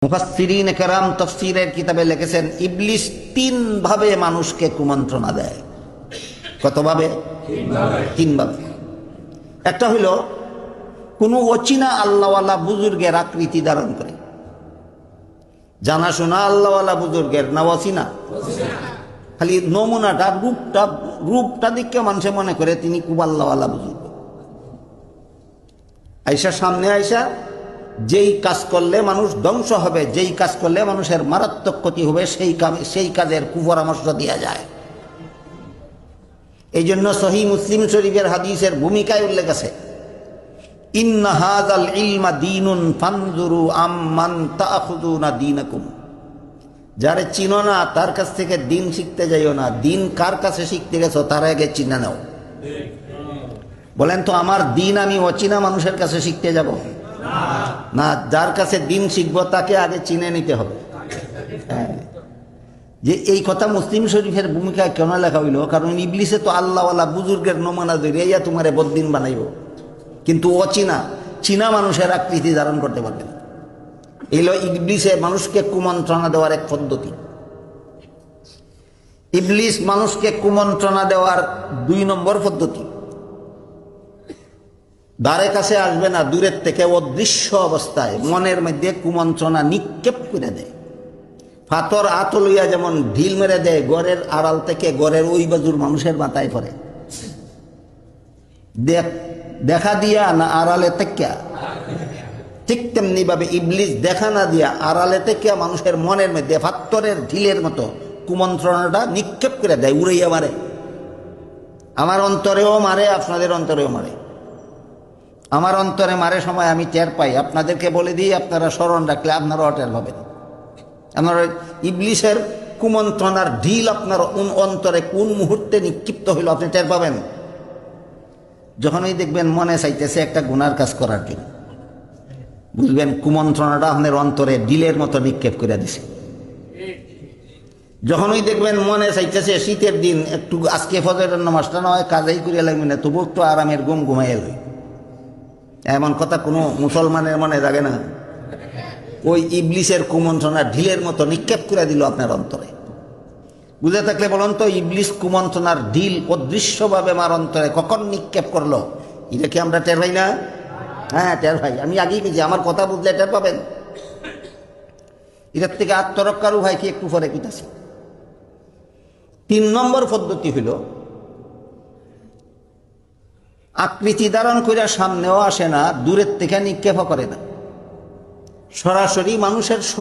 মুফাসসিরিন কেরাম তাফসীরের কিতাবে লিখেছেন ইবলিস তিন ভাবে মানুষকে কুমন্ত্রণা দেয়। কতভাবে? তিনভাবে। একটা হলো কোনো অচিনা আল্লাহওয়ালা বুজুর্গের আকৃতি ধারণ করে। জানাশোনা আল্লাহওয়ালা বুজুর্গের না অচিনা, খালি নমুনাটা রূপটা দেখে মানুষে মনে করে তিনি খুব আল্লাহওয়ালা বুজুর্গ। আইসা সামনে আইসা যেই কাজ করলে মানুষ ধ্বংস হবে, যেই কাজ করলে মানুষের মারাত্মক ক্ষতি হবে, সেই কাজের কুপরামর্শ দেওয়া যায়। এই জন্য সহিহ মুসলিম শরীফের হাদিসের ভূমিকায় উল্লেখ আছে, ইন্না হাযাল ইলমা দীনুন ফানজুরু আম্মান তাখুযুনা দীনাকুম। যারে চিনো না তার কাছ থেকে দিন শিখতে যাইও না, দিন কার কাছে শিখতে গেছো তার আগে চিনে নাও। বলেন তো, আমার দিন আমি অচিনা মানুষের কাছে শিখতে যাব না, যার কাছে দিন শিখবো তাকে আগে চিনে নিতে হবে। হ্যাঁ, যে এই কথা মুসলিম শরীফের ভূমিকায় কেন লেখা হইল? কারণ ইবলিসে তো আল্লাহওয়ালা বুজুর্গের নমুনা ধরিয়া তোমারে বদ্দিন বানাইব, কিন্তু অচিনা চীনা মানুষের আকৃতি ধারণ করতে পারবে না। এইলো ইবলিসে মানুষকে কুমন্ত্রণা দেওয়ার এক পদ্ধতি। ইবলিস মানুষকে কুমন্ত্রণা দেওয়ার 2 নম্বর পদ্ধতি, দ্বারে কাছে আসবে না, দূরের থেকে অদৃশ্য অবস্থায় মনের মধ্যে কুমন্ত্রণা নিক্ষেপ করে দেয়। পাথর আত লইয়া যেমন ঢিল মেরে দেয়, গড়ের আড়াল থেকে গড়ের ওই বাজুর মানুষের মাথায় পড়ে। দেখা দিয়া না আড়ালে থেকে, ঠিক তেমনি ভাবে ইবলিস দেখা না দিয়া আড়ালে থেকে মানুষের মনের মধ্যে পাথরের ঢিলের মতো কুমন্ত্রণাটা নিক্ষেপ করে দেয়, উড়াইয়া মারে। আমার অন্তরেও মারে, আপনাদের অন্তরেও মারে। আমার অন্তরে মারে সময় আমি টের পাই, আপনাদেরকে বলে দিই, আপনারা স্মরণ রাখলে আপনারাও টের পাবেন। আপনার ইবলিসের কুমন্ত্রণার ঢিল আপনার অন্তরে কোন মুহূর্তে নিক্ষিপ্ত হইল আপনি টের পাবেন। যখনই দেখবেন মনে চাইতেছে একটা গুনার কাজ করার জন্য, বুঝবেন কুমন্ত্রণাটা আপনার অন্তরে ঢিলের মতো নিক্ষেপ করে দিছে। যখনই দেখবেন মনে চাইতেছে শীতের দিন একটু আজকে ফজরের নামাজটা নয় কাজেই করিয়া লাগবে না, তবু একটু আরামের ঘুম ঘুমাইয়া লই, এমন কথা কোনো মুসলমানের মনে জাগে না? ওই ইবলিসের কুমন্ত্রণা ঢিলের মতো নিক্ষেপ করে দিল আপনার অন্তরে। বুঝে থাকলে বলুন তো, ইবলিস কুমন্ত্রণার ঢিল অদৃশ্যভাবে আমার অন্তরে কখন নিক্ষেপ করলো, এটা কি আমরা টের পাই না? হ্যাঁ, টের ভাই, আমি আগেই গেছি, আমার কথা বুঝলে টের পাবেন। এটার থেকে আত্মরক্ষার উপায় কি একটু পরে কিতাছি। 3 নম্বর পদ্ধতি হইল, আকৃতি ধারণ করে সামনেও আসে না, দূরের থেকে নিক্ষেপ করে না, সরাসরি মানুষের